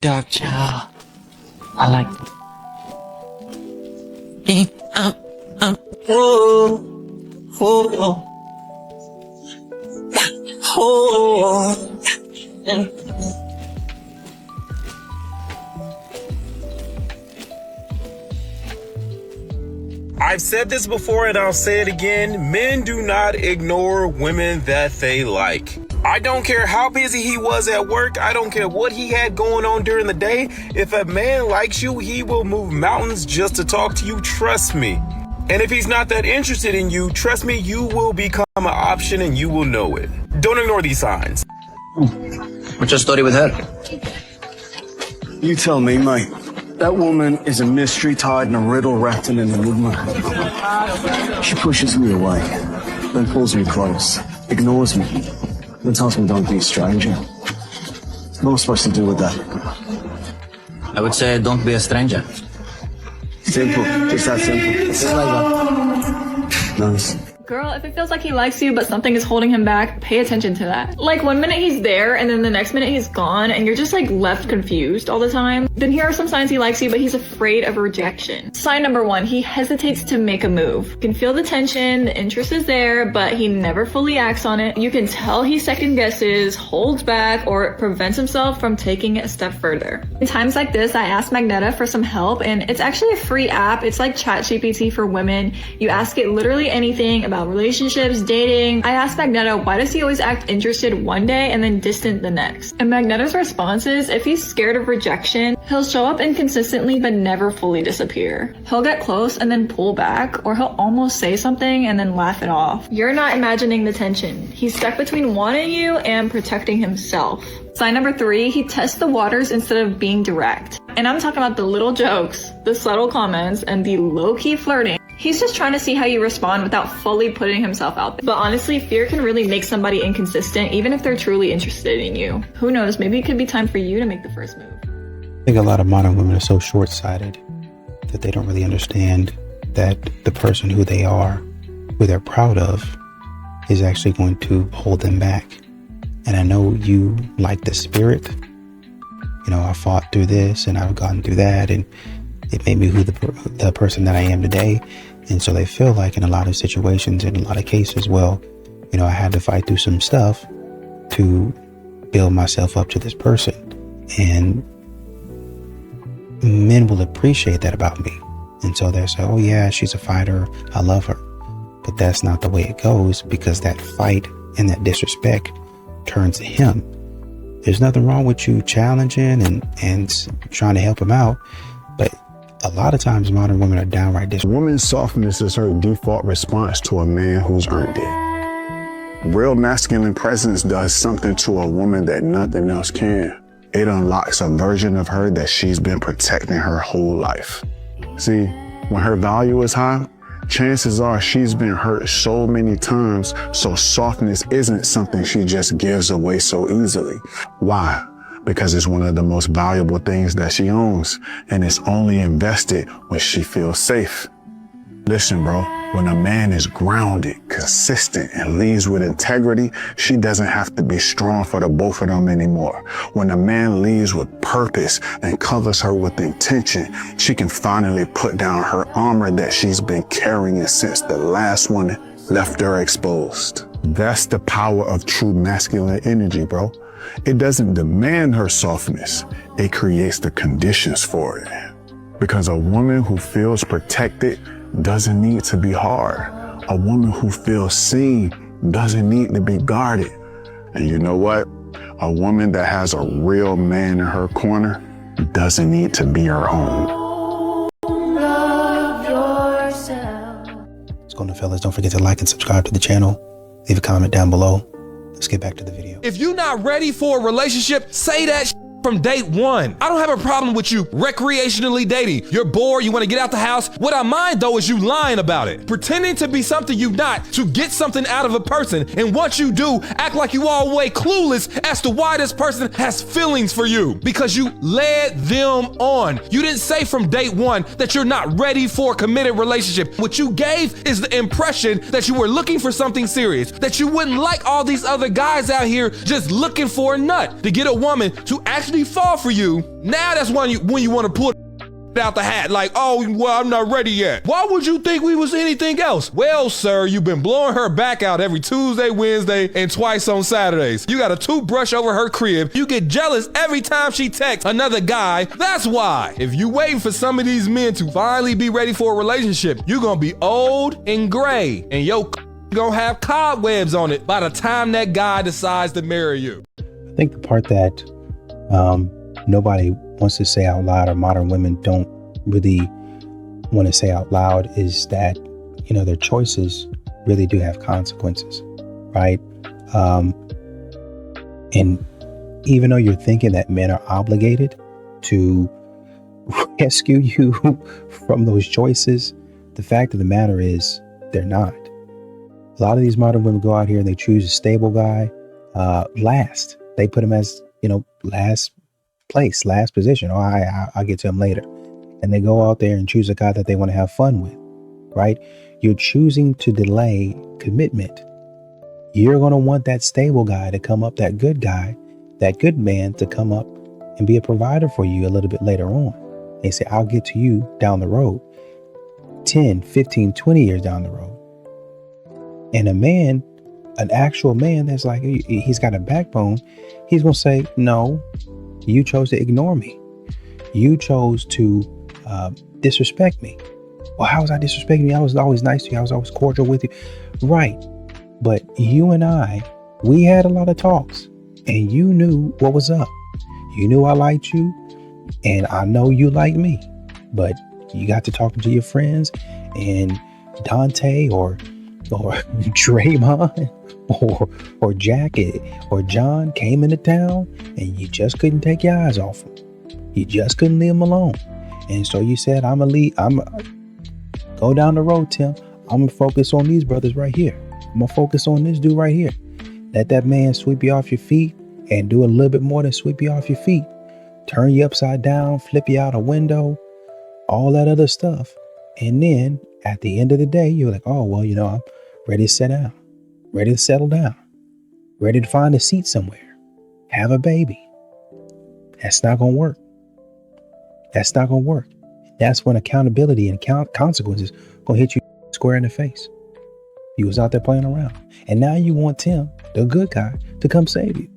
Dark child. I like it. I've said this before and I'll say it again. Men do not ignore women that they like. I don't care how busy he was at work. I don't care what he had going on during the day. If a man likes you, he will move mountains just to talk to you. Trust me. And if he's not that interested in you, trust me, you will become an option and you will know it. Don't ignore these signs. What's your story with her? You tell me, mate. That woman is a mystery tied in a riddle wrapped in an enigma. She pushes me away, then pulls me close, ignores me, then tells me don't be a stranger. What am I supposed to do with that? I would say don't be a stranger. Simple. Just that simple. Just like that. Nice. Girl, if it feels like he likes you but something is holding him back, pay attention to that. Like, one minute he's there and then the next minute he's gone and you're just like left confused all the time. Then here are some signs he likes you but he's afraid of rejection. Sign number 1, he hesitates to make a move. You can feel the tension, the interest is there, but he never fully acts on it. You can tell he second guesses, holds back, or prevents himself from taking it a step further. In times like this, I asked Magneta for some help, and it's actually a free app. It's like ChatGPT for women. You ask it literally anything about relationships, dating. I asked Magneta, why does he always act interested one day and then distant the next? And Magneta's response is, if he's scared of rejection, he'll show up inconsistently but never fully disappear. He'll get close and then pull back, or he'll almost say something and then laugh it off. You're not imagining the tension. He's stuck between wanting you and protecting himself. Sign number 3, he tests the waters instead of being direct. And I'm talking about the little jokes, the subtle comments, and the low-key flirting. He's just trying to see how you respond without fully putting himself out there. But honestly, fear can really make somebody inconsistent, even if they're truly interested in you. Who knows, maybe it could be time for you to make the first move. I think a lot of modern women are so short-sighted that they don't really understand that the person who they are, who they're proud of, is actually going to hold them back. And I know you like the spirit. You know, I fought through this and I've gone through that, and it made me who the person that I am today. And so they feel like in a lot of situations, in a lot of cases, well, you know, I had to fight through some stuff to build myself up to this person. And men will appreciate that about me. And so they'll say, oh yeah, she's a fighter, I love her. But that's not the way it goes, because that fight and that disrespect turns to him. There's nothing wrong with you challenging and trying to help him out, but a lot of times modern women are downright disrespectful. Woman's softness is her default response to a man who's earned it. Real masculine presence does something to a woman that nothing else can. It unlocks a version of her that she's been protecting her whole life. See, when her value is high, chances are she's been hurt so many times, so softness isn't something she just gives away so easily. Why? Because it's one of the most valuable things that she owns, and it's only invested when she feels safe. Listen, bro, when a man is grounded, consistent, and leads with integrity, she doesn't have to be strong for the both of them anymore. When a man leads with purpose and covers her with intention, she can finally put down her armor that she's been carrying since the last one left her exposed. That's the power of true masculine energy, bro. It doesn't demand her softness. It creates the conditions for it. Because a woman who feels protected doesn't need to be hard. A woman who feels seen doesn't need to be guarded. And you know what? A woman that has a real man in her corner doesn't need to be her own. What's going on, fellas? Don't forget to like and subscribe to the channel. Leave a comment down below. Let's get back to the video. If you're not ready for a relationship, say that from date one. I don't have a problem with you recreationally dating. You're bored, you want to get out the house. What I mind though is you lying about it. Pretending to be something you're not to get something out of a person. And once you do, act like you all the way clueless as to why this person has feelings for you. Because you led them on. You didn't say from date one that you're not ready for a committed relationship. What you gave is the impression that you were looking for something serious. That you wouldn't like all these other guys out here just looking for a nut. To get a woman to actually actually fall for you, now that's when you want to pull out the hat like, oh, well, I'm not ready yet. Why would you think we was anything else? Well, sir, you've been blowing her back out every Tuesday, Wednesday, and twice on Saturdays. You got a toothbrush over her crib. You get jealous every time she texts another guy. That's why. If you waiting for some of these men to finally be ready for a relationship, you're gonna be old and gray, and your gonna have cobwebs on it by the time that guy decides to marry you. I think the part that nobody wants to say out loud, or modern women don't really want to say out loud, is that, you know, their choices really do have consequences, right? And even though you're thinking that men are obligated to rescue you from those choices, the fact of the matter is they're not. A lot of these modern women go out here and they choose a stable guy last. They put him as, you know, last place, last position. Oh, I'll get to him later. And they go out there and choose a guy that they want to have fun with, right? You're choosing to delay commitment. You're going to want that stable guy to come up, that good guy, that good man to come up and be a provider for you a little bit later on. They say, I'll get to you down the road, 10, 15, 20 years down the road. And a man, an actual man that's like, he's got a backbone, he's going to say, no, you chose to ignore me. You chose to disrespect me. Well, how was I disrespecting you? I was always nice to you. I was always cordial with you. Right. But you and I, we had a lot of talks, and you knew what was up. You knew I liked you, and I know you like me. But you got to talking to your friends, and Dante or Draymond or Jack or John came into town, and you just couldn't take your eyes off them. You just couldn't leave them alone. And so you said, I'm go down the road, Tim. I'm gonna focus on these brothers right here. I'm gonna focus on this dude right here. Let that man sweep you off your feet and do a little bit more than sweep you off your feet. Turn you upside down, flip you out a window, all that other stuff. And then at the end of the day, you're like, oh, well, you know, I'm ready to sit down, ready to settle down, ready to find a seat somewhere, have a baby. That's not going to work. That's not going to work. That's when accountability and consequences going to hit you square in the face. You was out there playing around. And now you want Tim, the good guy, to come save you.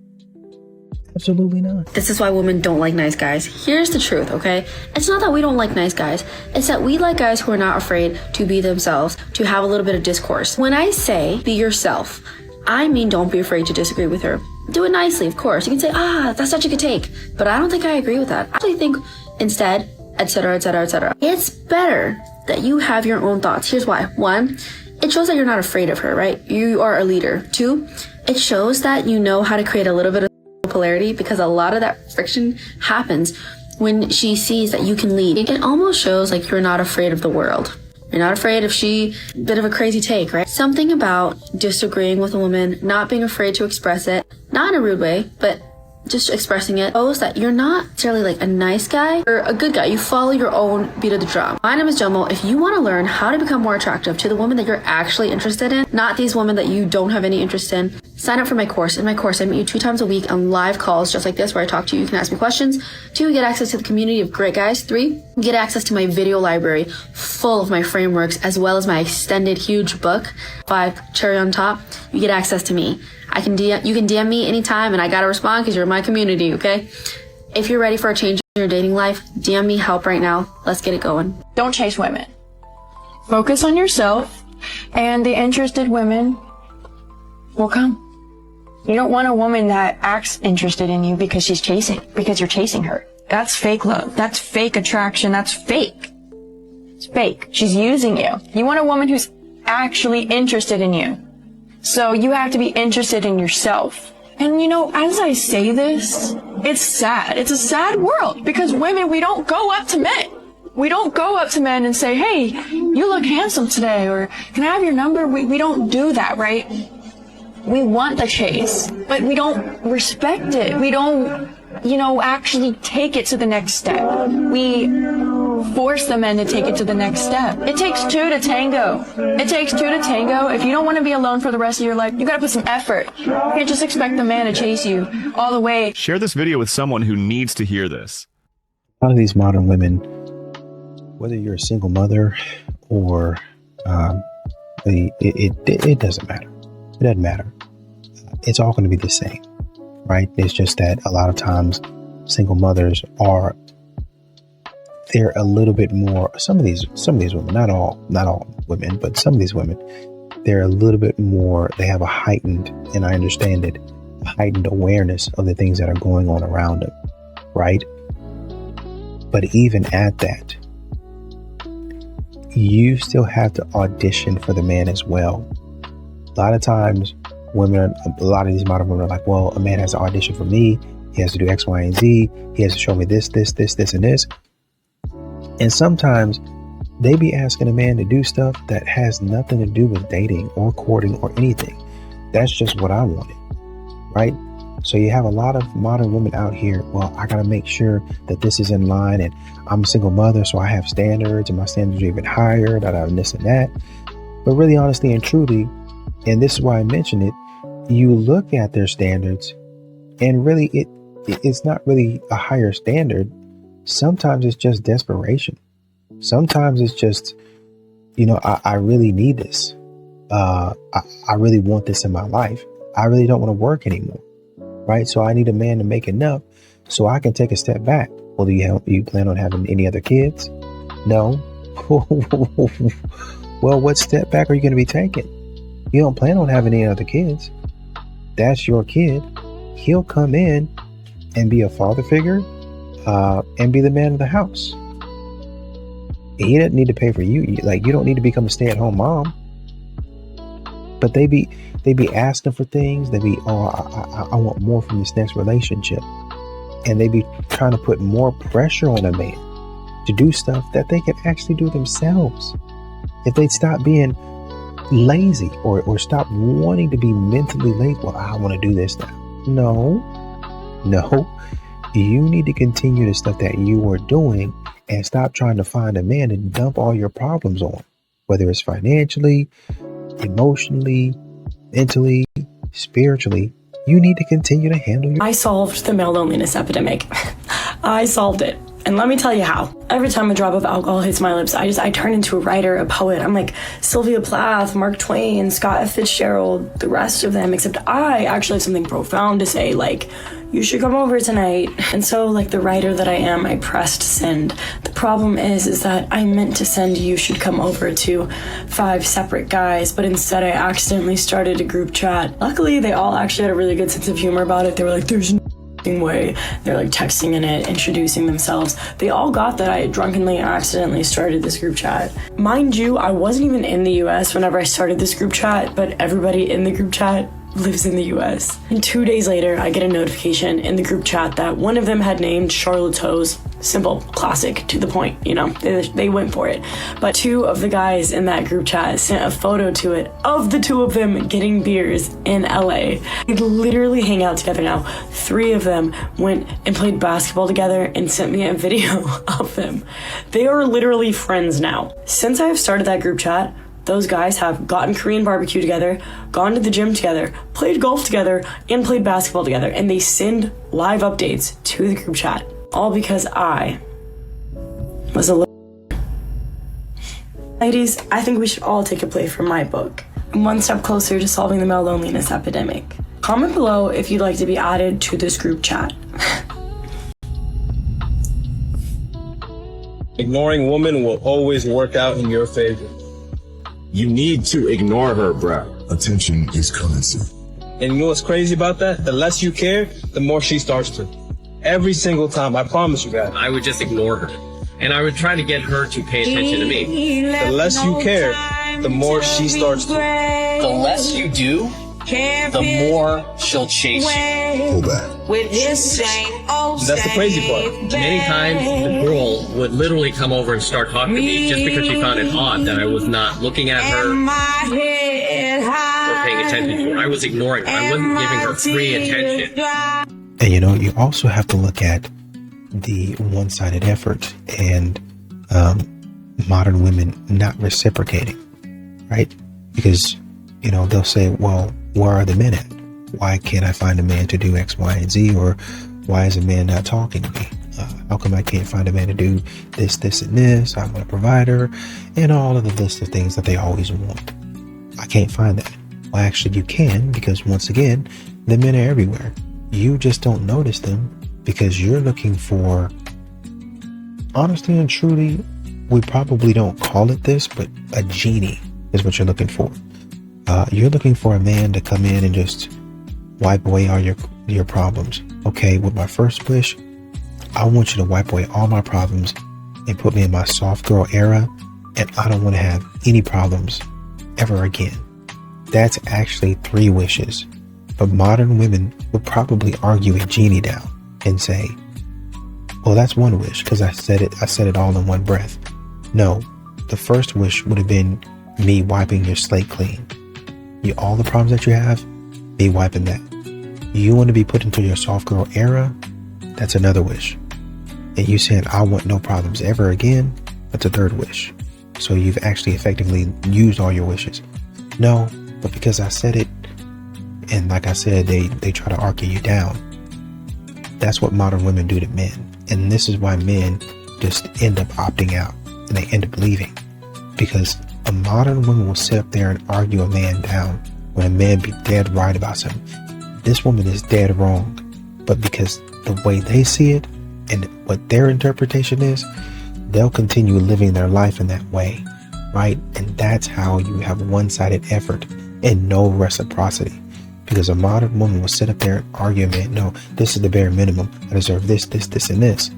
Absolutely not. This is why women don't like nice guys. Here's the truth, okay? It's not that we don't like nice guys. It's that we like guys who are not afraid to be themselves, to have a little bit of discourse. When I say be yourself, I mean don't be afraid to disagree with her. Do it nicely, of course. You can say, that's such a good take. But I don't think I agree with that. I actually think instead, etc., etc., etc. It's better that you have your own thoughts. Here's why. 1, it shows that you're not afraid of her, right? You are a leader. 2, it shows that you know how to create a little bit of polarity, because a lot of that friction happens when she sees that you can lead. It almost shows like you're not afraid of the world. You're not afraid if she, bit of a crazy take, right? Something about disagreeing with a woman, not being afraid to express it, not in a rude way, but just expressing it, shows that you're not necessarily like a nice guy or a good guy. You follow your own beat of the drum. My name is Jomo. If you want to learn how to become more attractive to the woman that you're actually interested in, not these women that you don't have any interest in, sign up for my course. In my course, I meet you 2 times a week on live calls just like this, where I talk to you. You can ask me questions. 2, get access to the community of great guys. 3, get access to my video library full of my frameworks, as well as my extended huge book. 5, cherry on top, you get access to me. You can DM me anytime, and I gotta respond because you're in my community, okay? If you're ready for a change in your dating life, DM me help right now. Let's get it going. Don't chase women. Focus on yourself, and the interested women will come. You don't want a woman that acts interested in you because you're chasing her. That's fake love. That's fake attraction. That's fake. It's fake. She's using you. You want a woman who's actually interested in you. So you have to be interested in yourself. And you know, as I say this, it's sad. It's a sad world, because women, we don't go up to men. We don't go up to men and say, hey, you look handsome today, or can I have your number? We don't do that, right? We want the chase, but we don't respect it. We don't, actually take it to the next step. We force the men to take it to the next step. It takes two to tango. It takes two to tango. If you don't want to be alone for the rest of your life, you gotta put some effort. You can't just expect the man to chase you all the way. Share this video with someone who needs to hear this. A lot of these modern women, whether you're a single mother or it doesn't matter. It doesn't matter. It's all going to be the same, right? It's just that a lot of times single mothers they're a little bit more, some of these women, not all women, but some of these women, they're a little bit more, they have a heightened, and I understand it, a heightened awareness of the things that are going on around them, right? But even at that, you still have to audition for the man as well. A lot of times a lot of these modern women are like, well, a man has to audition for me. He has to do X, Y, and Z. He has to show me this, and this. And sometimes they be asking a man to do stuff that has nothing to do with dating or courting or anything. That's just what I wanted, right? So you have a lot of modern women out here. Well, I got to make sure that this is in line, and I'm a single mother, so I have standards, and my standards are even higher, and this and that. But really, honestly and truly, and this is why I mention it, you look at their standards, and really it's not really a higher standard. Sometimes it's just desperation. Sometimes it's just, I really need this. I really want this in my life. I really don't want to work anymore. Right? So I need a man to make enough so I can take a step back. Well, do you plan on having any other kids? No. Well, what step back are you going to be taking? You don't plan on having any other kids. That's your kid. He'll come in and be a father figure and be the man of the house. He doesn't need to pay for you. Like, you don't need to become a stay-at-home mom. But they be asking for things. They be, I want more from this next relationship. And they be trying to put more pressure on a man to do stuff that they can actually do themselves. If they stop being lazy or stop wanting to be mentally late, well, I want to do this now. No. You need to continue the stuff that you are doing and stop trying to find a man to dump all your problems on, whether it's financially, emotionally, mentally, spiritually. You need to continue to handle your... I solved the male loneliness epidemic. I solved it. And let me tell you how. Every time a drop of alcohol hits my lips, I turn into a writer, a poet. I'm like Sylvia Plath, Mark Twain, Scott F. Fitzgerald, the rest of them, except I actually have something profound to say, like, you should come over tonight. And so, like the writer that I am, I pressed send. The problem is that I meant to send you should come over to 5 separate guys, but instead I accidentally started a group chat. Luckily, they all actually had a really good sense of humor about it. They were like, there's no way. They're like texting in it, introducing themselves. They all got that I had drunkenly accidentally started this group chat. Mind you, I wasn't even in the US whenever I started this group chat, but everybody in the group chat lives in the US. And 2 days later, I get a notification in the group chat that one of them had named Charlotte's Hose. Simple, classic, to the point, they went for it. But 2 of the guys in that group chat sent a photo to it of the 2 of them getting beers in LA. They literally hang out together now. 3 of them went and played basketball together and sent me a video of them. They are literally friends now. Since I have started that group chat, those guys have gotten Korean barbecue together, gone to the gym together, played golf together, and played basketball together. And they send live updates to the group chat. All because I was a little... Ladies, I think we should all take a play from my book. I'm one step closer to solving the male loneliness epidemic. Comment below if you'd like to be added to this group chat. Ignoring women will always work out in your favor. You need to ignore her, bruh. Attention is currency. And you know what's crazy about that? The less you care, the more she starts to. Every single time, I promise you guys. I would just ignore her. And I would try to get her to pay attention to me. The less you care, the more she starts to. The less you do, the more she'll chase you. Pull back. That's the crazy part. Many times the girl would literally come over and start talking to me just because she found it odd that I was not looking at her or paying attention to her. I was ignoring her. I wasn't giving her free attention. And you also have to look at the one-sided effort and modern women not reciprocating, right? Because, you know, they'll say, well, where are the men at? Why can't I find a man to do X, Y, and Z? Or why is a man not talking to me? How come I can't find a man to do this, this, and this? I'm a provider, and all of the list of things that they always want. I can't find that. Well, actually, you can, because once again, the men are everywhere. You just don't notice them because you're looking for, honestly and truly, we probably don't call it this, but a genie is what you're looking for. You're looking for a man to come in and just wipe away all your problems. Okay, with my first wish, I want you to wipe away all my problems and put me in my soft girl era, and I don't want to have any problems ever again. That's actually 3 wishes. But modern women would probably argue a genie down and say, well, that's 1 wish because I said it all in one breath. No, the first wish would have been me wiping your slate clean. All the problems that you have, me wiping that. You want to be put into your soft girl era? That's another wish. And you saying, I want no problems ever again? That's a 3rd wish. So you've actually effectively used all your wishes. No, but because I said it, and like I said, they try to argue you down. That's what modern women do to men. And this is why men just end up opting out and they end up leaving. Because a modern woman will sit up there and argue a man down when a man be dead right about something. This woman is dead wrong. But because the way they see it and what their interpretation is, they'll continue living their life in that way, right? And that's how you have one-sided effort and no reciprocity. Because a modern woman will sit up there and argue, man, no, this is the bare minimum. I deserve this, this, this, and this.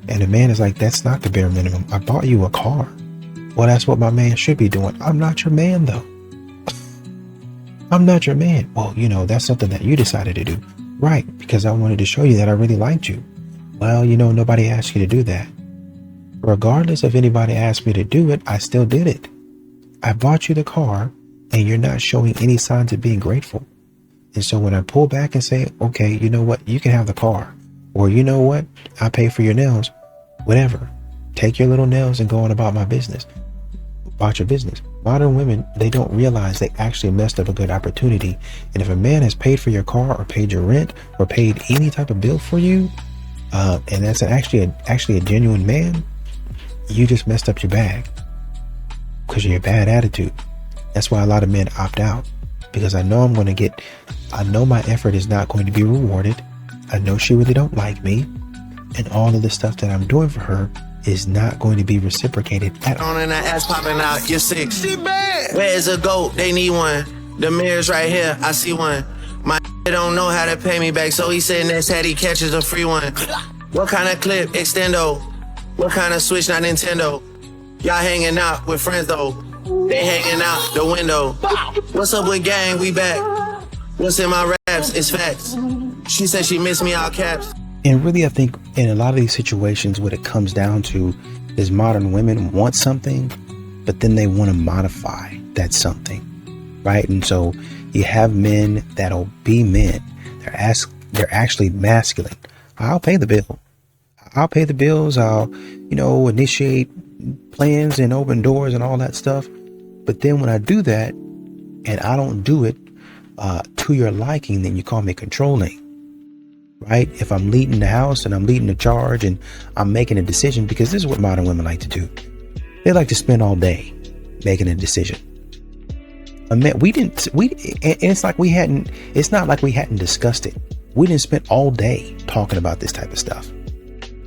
And a man is like, that's not the bare minimum. I bought you a car. Well, that's what my man should be doing. I'm not your man, though. I'm not your man. Well, you know, that's something that you decided to do. Right, because I wanted to show you that I really liked you. Well, you know, nobody asked you to do that. Regardless if anybody asked me to do it, I still did it. I bought you the car, and you're not showing any signs of being grateful. And so when I pull back and say, okay, you know what, you can have the car. Or you know what, I pay for your nails. Whatever. Take your little nails and go on about my business. About your business. Modern women, they don't realize they actually messed up a good opportunity. And if a man has paid for your car or paid your rent or paid any type of bill for you, and that's actually a genuine man, you just messed up your bag because of your bad attitude. That's why a lot of men opt out, because I know I know my effort is not going to be rewarded. I know she really don't like me, and all of the stuff that I'm doing for her is not going to be reciprocated at all. On and that ass popping out, you're sick. She bad. Where's a goat? They need one. The mirror's right here, I see one. My don't know how to pay me back, so he said next head he catches a free one. What kind of clip? Extendo. What kind of switch? Not Nintendo. Y'all hanging out with friends though. They hanging out the window. What's up with gang? We back. What's in my raps? It's facts. She said she missed me, all caps. And really, I think in a lot of these situations, what it comes down to is modern women want something, but then they want to modify that something, right? And so you have men that'll be men. They're actually masculine. I'll pay the bill. I'll pay the bills. I'll, initiate plans and open doors and all that stuff. But then when I do that and I don't do it to your liking, then you call me controlling. Right? If I'm leading the house and I'm leading the charge and I'm making a decision, because this is what modern women like to do. They like to spend all day making a decision. It's not like we hadn't discussed it. We didn't spend all day talking about this type of stuff.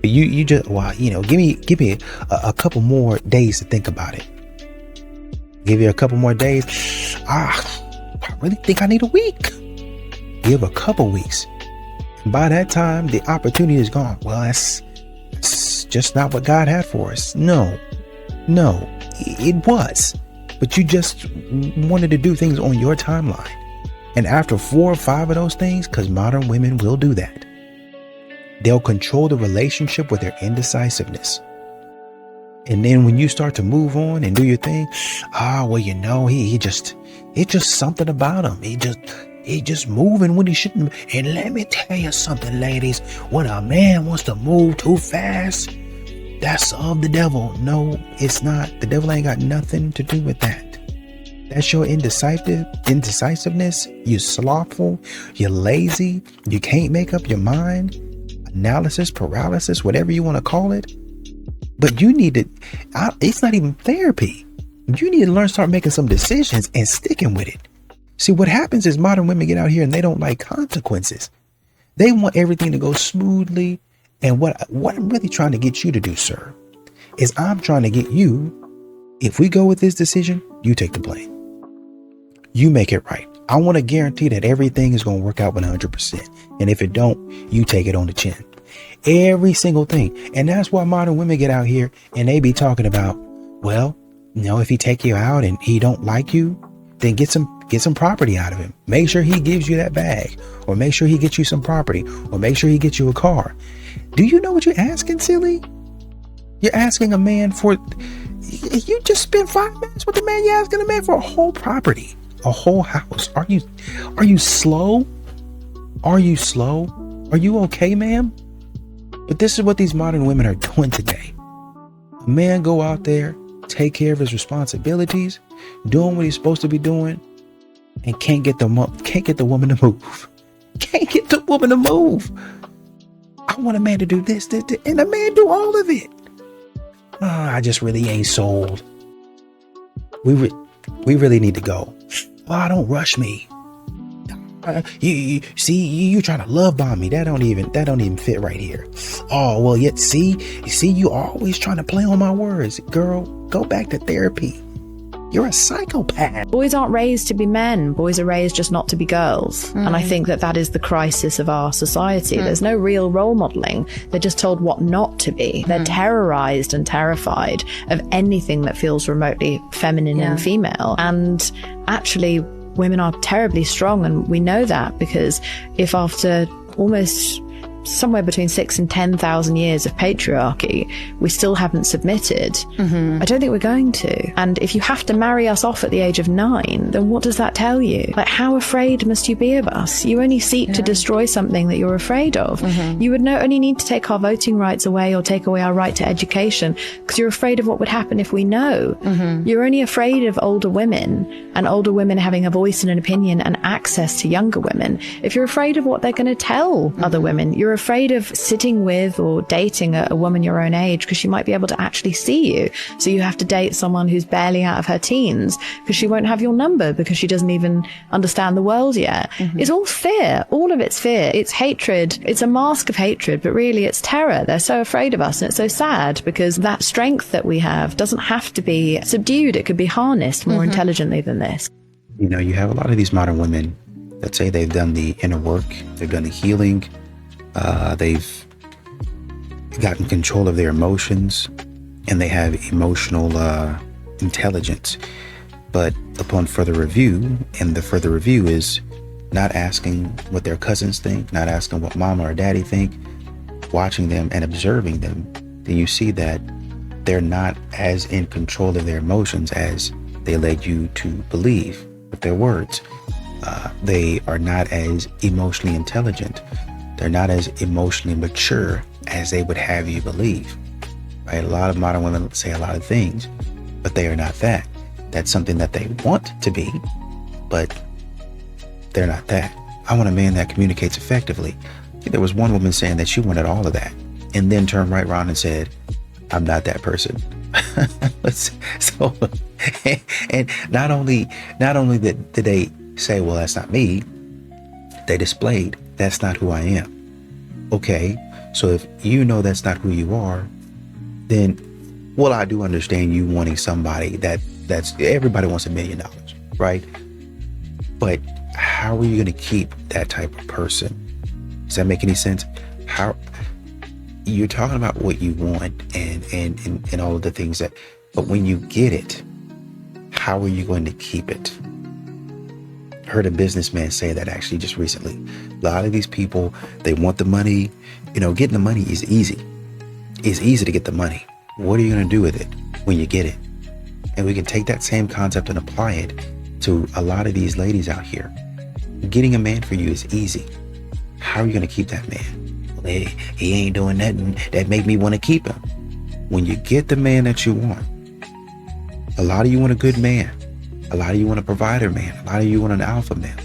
But you just, give me a couple more days to think about it. Give you a couple more days. I really think I need a week. Give a couple weeks. By that time, the opportunity is gone. Well, that's just not what God had for us. No, it was. But you just wanted to do things on your timeline. And after 4 or 5 of those things, because modern women will do that, they'll control the relationship with their indecisiveness. And then when you start to move on and do your thing, it's just something about him. He just moving when he shouldn't. And let me tell you something, ladies. When a man wants to move too fast, That's of the devil. No, it's not. The devil ain't got nothing to do with that. That's your indecisiveness. You're slothful. You're lazy. You can't make up your mind. Analysis, paralysis, whatever you want to call it. But you need to, it's not even therapy. You need to learn, start making some decisions and sticking with it. See, what happens is modern women get out here and they don't like consequences. They want everything to go smoothly. And what I'm really trying to get you to do, sir, is I'm trying to get you, if we go with this decision, you take the blame. You make it right. I want to guarantee that everything is going to work out 100%. And if it don't, you take it on the chin. Every single thing. And that's why modern women get out here and they be talking about, well, if he take you out and he don't like you, then get some property out of him. Make sure he gives you that bag, or make sure he gets you some property, or make sure he gets you a car. Do you know what you're asking, silly? You're asking a man for, you just spent 5 minutes with the man. You're asking a man for a whole property, a whole house. Are you slow? Are you slow? Are you okay, ma'am? But this is what these modern women are doing today. A man go out there, take care of his responsibilities, doing what he's supposed to be doing, and can't get the woman to move. Can't get the woman to move. I want a man to do this, and a man do all of it. I just really ain't sold. We really need to go. Oh, don't rush me. You trying to love bomb me. That don't even fit right here. Oh, well, yet see, you always trying to play on my words. Girl, go back to therapy. You're a psychopath. Boys aren't raised to be men. Boys are raised just not to be girls. And I think that is the crisis of our society. There's no real role modeling. They're just told what not to be. They're terrorized and terrified of anything that feels remotely feminine and female. And actually, women are terribly strong, and we know that because if after almost somewhere between 6,000 and 10,000 years of patriarchy, we still haven't submitted, I don't think we're going to. And if you have to marry us off at the age of 9, then what does that tell you? Like, how afraid must you be of us? You only seek to destroy something that you're afraid of. You would not only need to take our voting rights away or take away our right to education because you're afraid of what would happen if we know. You're only afraid of older women and older women having a voice and an opinion and access to younger women. If you're afraid of what they're going to tell other women, you're afraid of sitting with or dating a woman your own age because she might be able to actually see you. So you have to date someone who's barely out of her teens because she won't have your number because she doesn't even understand the world yet. It's all fear. All of it's fear. It's hatred. It's a mask of hatred, but really it's terror. They're so afraid of us, and it's so sad because that strength that we have doesn't have to be subdued. It could be harnessed more intelligently than this. You have a lot of these modern women that say they've done the inner work, they've done the healing, they've gotten control of their emotions, and they have emotional intelligence. But upon further review, and the further review is not asking what their cousins think, not asking what mama or daddy think, watching them and observing them, then you see that they're not as in control of their emotions as they led you to believe with their words. They are not as emotionally intelligent. They're not as emotionally mature as they would have you believe. Right? A lot of modern women say a lot of things, but they are not that. That's something that they want to be, but they're not that. I want a man that communicates effectively. There was one woman saying that she wanted all of that, and then turned right around and said, I'm not that person. So, and not only did they say, well, that's not me, they displayed, that's not who I am. Okay, so if you know that's not who you are, then, well, I do understand you wanting somebody that's everybody wants $1 million, right? But how are you going to keep that type of person? Does that make any sense? How you're talking about what you want and all of the things that, but when you get it, how are you going to keep it? I heard a businessman say that actually just recently. A lot of these people, they want the money. Getting the money is easy. It's easy to get the money. What are you going to do with it when you get it? And we can take that same concept and apply it to a lot of these ladies out here. Getting a man for you is easy. How are you going to keep that man? Well, he ain't doing nothing that make me want to keep him. when you get the man that you want, a lot of you want a good man. A lot of you want a provider man. A lot of you want an alpha man,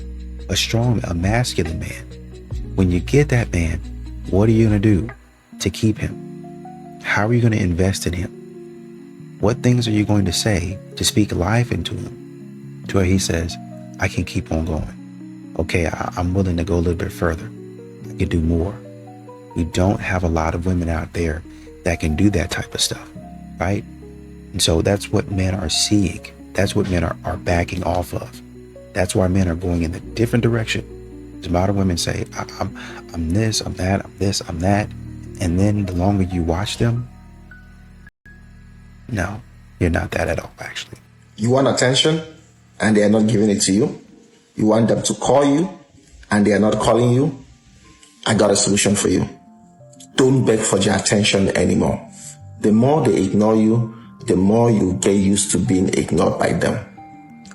a strong, a masculine man. When you get that man, what are you going to do to keep him? How are you going to invest in him? What things are you going to say to speak life into him to where he says, I can keep on going. Okay, I'm willing to go a little bit further. I can do more. We don't have a lot of women out there that can do that type of stuff, right? And so that's what men are seeing. That's what men are backing off of. That's why men are going in a different direction. As modern women say, I'm this, I'm that, I'm this, I'm that. And then the longer you watch them, no, you're not that at all, actually. You want attention and they are not giving it to you. You want them to call you and they are not calling you. I got a solution for you. Don't beg for their attention anymore. The more they ignore you, the more you get used to being ignored by them.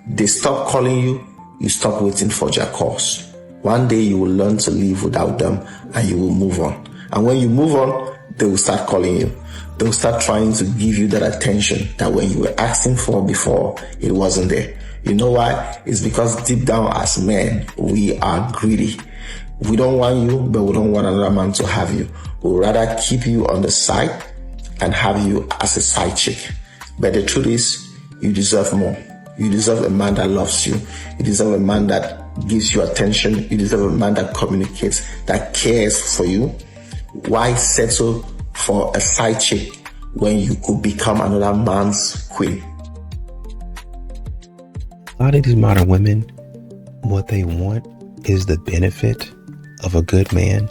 They stop calling you, you stop waiting for their calls. One day you will learn to live without them and you will move on. And when you move on, they will start calling you. They'll start trying to give you that attention that when you were asking for before, it wasn't there. You know why? It's because deep down as men, we are greedy. We don't want you, but we don't want another man to have you. We'd rather keep you on the side and have you as a side chick. But the truth is, you deserve more. You deserve a man that loves you. You deserve a man that gives you attention. You deserve a man that communicates, that cares for you. Why settle for a side chick when you could become another man's queen? A lot of these modern women, what they want is the benefit of a good man.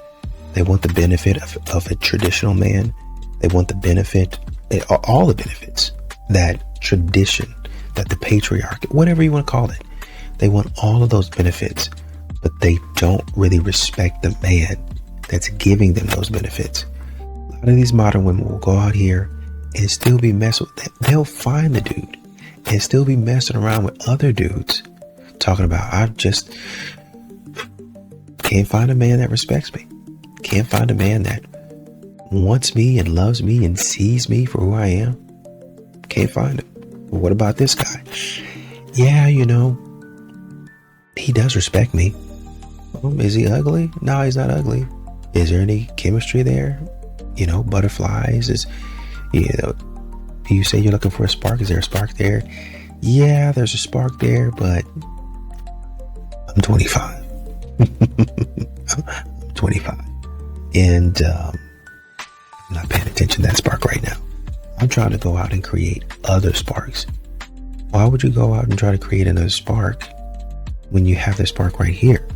They want the benefit of a traditional man. They want the benefit, all the benefits, that tradition, that the patriarchy, whatever you want to call it. They want all of those benefits, but they don't really respect the man that's giving them those benefits. A lot of these modern women will go out here and still be messing with them. They'll find the dude and still be messing around with other dudes, talking about, I just can't find a man that respects me. Can't find a man that wants me and loves me and sees me for who I am. Can't find him. Well, what about this guy? Yeah, you know, he does respect me. Is he ugly? No, he's not ugly. Is there any chemistry there? You know, butterflies is, you know, you say you're looking for a spark. Is there a spark there? Yeah, there's a spark there, but I'm 25. I'm 25. And I'm not paying attention to that spark right now. I'm trying to go out and create other sparks. Why would you go out and try to create another spark when you have this spark right here?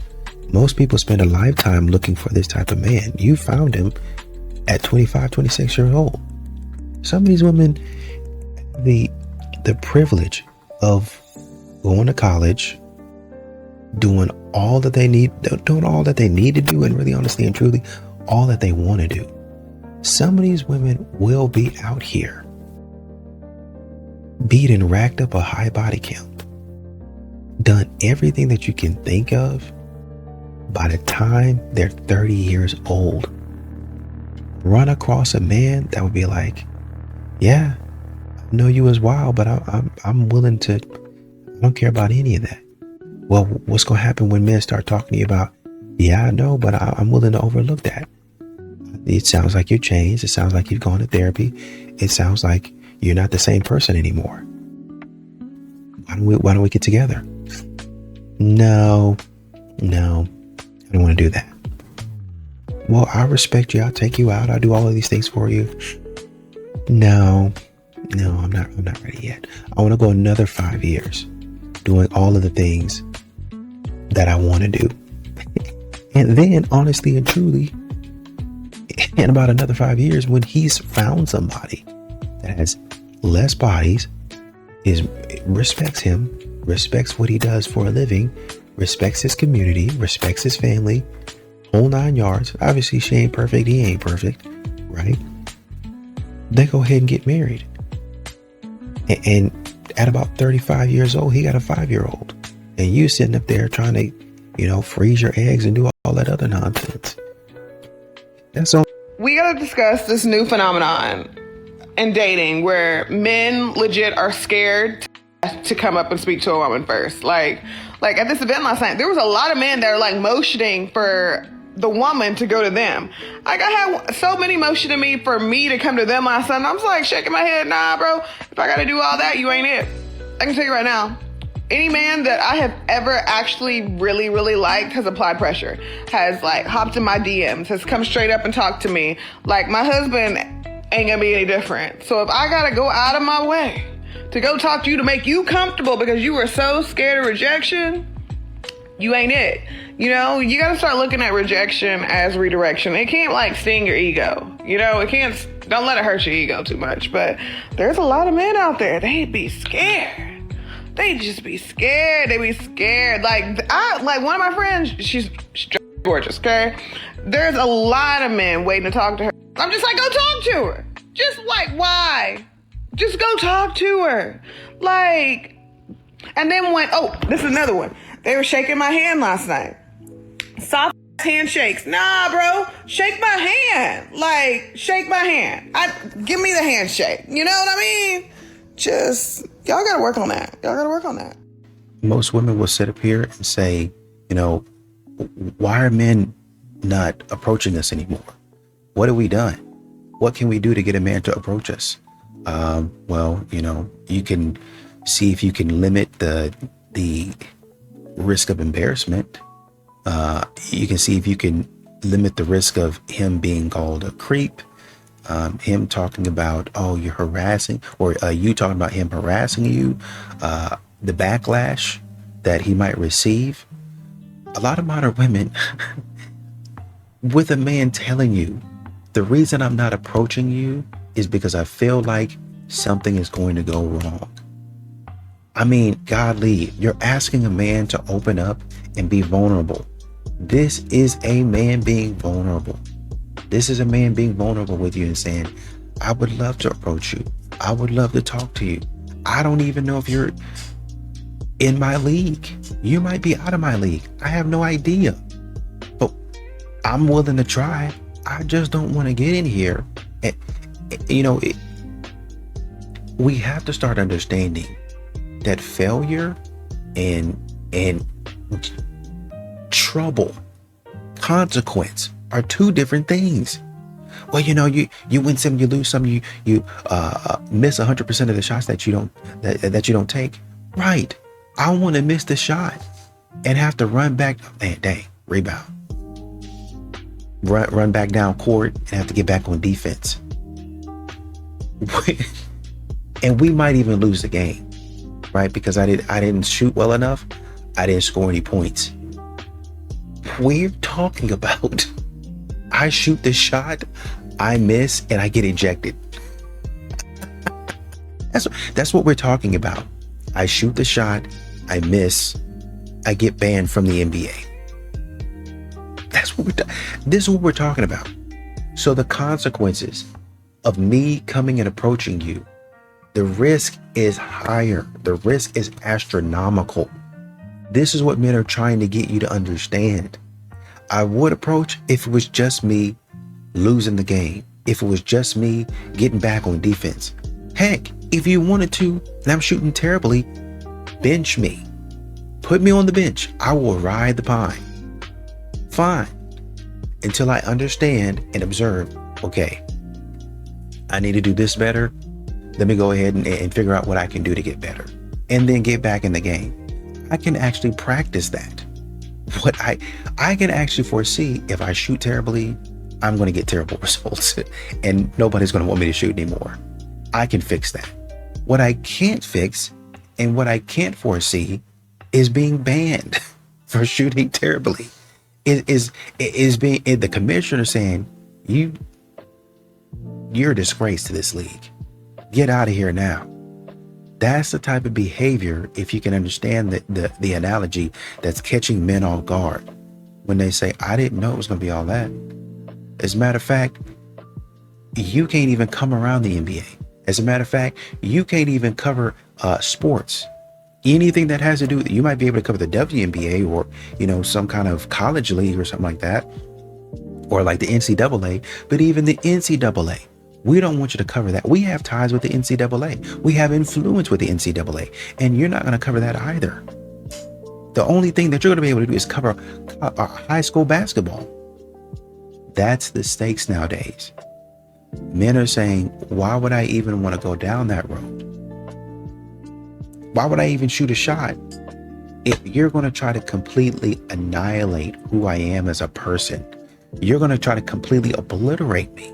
Most people spend a lifetime looking for this type of man. You found him at 25, 26 years old. Some of these women, the privilege of going to college, doing all that they need to do, and really honestly and truly, all that they want to do. Some of these women will be out here, beat and racked up a high body count, done everything that you can think of. By the time they're 30 years old, run across a man that would be like, yeah, I know you as wild, but I'm willing to, I don't care about any of that. Well, what's going to happen when men start talking to you about, yeah, I know, but I'm willing to overlook that. It sounds like you're changed. It sounds like you've gone to therapy. It sounds like you're not the same person anymore. Why don't we get together? No, I don't want to do that. Well, I respect you. I'll take you out. I'll do all of these things for you. No, I'm not ready yet. I want to go another 5 years doing all of the things that I want to do. And then, honestly and truly, in about another 5 years, when he's found somebody that has less bodies, respects him, respects what he does for a living, respects his community, respects his family, whole 9 yards. Obviously, she ain't perfect. He ain't perfect, right? They go ahead and get married. And at about 35 years old, he got a 5-year-old. And you sitting up there trying to, you know, freeze your eggs and do all that other nonsense. That's all. We gotta discuss this new phenomenon. in dating where men legit are scared to come up and speak to a woman first. Like at this event last night, there was a lot of men that are like motioning for the woman to go to them. Like I had so many motioning me for me to come to them last night. And I was like shaking my head, nah, bro. If I gotta do all that, you ain't it. I can tell you right now, any man that I have ever actually really, really liked has applied pressure, has like hopped in my DMs, has come straight up and talked to me. Like my husband ain't gonna be any different. So if I gotta go out of my way to go talk to you to make you comfortable because you were so scared of rejection, you ain't it. You know, you gotta start looking at rejection as redirection. It can't like sting your ego. You know, it can't, don't let it hurt your ego too much. But there's a lot of men out there, they be scared. They just be scared. They be scared. Like one of my friends, she's gorgeous, okay? There's a lot of men waiting to talk to her. I'm just like, go talk to her. Just like, why? Just go talk to her. Like, and then this is another one. They were shaking my hand last night. Soft handshakes. Nah, bro. Shake my hand. Like, shake my hand. Give me the handshake. You know what I mean? Just, y'all gotta work on that. Y'all gotta work on that. Most women will sit up here and say, you know, why are men not approaching us anymore? What have we done? What can we do to get a man to approach us? Well, you know, you can see if you can limit the risk of embarrassment. You can see if you can limit the risk of him being called a creep, him talking about, oh, you're harassing, or you talking about him harassing you, the backlash that he might receive. A lot of modern women, with a man telling you, the reason I'm not approaching you is because I feel like something is going to go wrong. I mean, godly, you're asking a man to open up and be vulnerable. This is a man being vulnerable. This is a man being vulnerable with you and saying, I would love to approach you. I would love to talk to you. I don't even know if you're in my league. You might be out of my league. I have no idea. But I'm willing to try. I just don't want to get in here. And, you know, we have to start understanding that failure and trouble, consequence are two different things. Well, you know, you win some, you lose some, you miss 100% of the shots that you don't take. Right. I want to miss the shot and have to run back. Dang, rebound. Run back down court and have to get back on defense. And we might even lose the game, right? Because I didn't shoot well enough. I didn't score any points. We're talking about I shoot the shot, I miss, and I get ejected. That's what we're talking about. I shoot the shot, I miss, I get banned from the NBA. This is what we're talking about. So the consequences of me coming and approaching you, the risk is higher. The risk is astronomical. This is what men are trying to get you to understand. I would approach if it was just me losing the game. If it was just me getting back on defense. Heck, if you wanted to, and I'm shooting terribly, bench me. Put me on the bench. I will ride the pine. Fine. Until I understand and observe, okay, I need to do this better. Let me go ahead and figure out what I can do to get better. And then get back in the game. I can actually practice that. What I can actually foresee, if I shoot terribly, I'm going to get terrible results. And nobody's going to want me to shoot anymore. I can fix that. What I can't fix and what I can't foresee is being banned for shooting terribly. Is being the commissioner saying, you're a disgrace to this league. Get out of here now. That's the type of behavior, if you can understand the analogy, that's catching men off guard when they say, I didn't know it was going to be all that. As a matter of fact, you can't even come around the NBA. As a matter of fact, you can't even cover sports. Anything that has to do with, you might be able to cover the WNBA or, you know, some kind of college league or something like that, or like the NCAA. But even the NCAA, We don't want you to cover that. We have ties with the NCAA. We have influence with the NCAA. And you're not going to cover that either. The only thing that you're going to be able to do is cover high school basketball. That's the stakes nowadays. Men are saying, why would I even want to go down that road? Why would I even shoot a shot? If you're going to try to completely annihilate who I am as a person, you're going to try to completely obliterate me.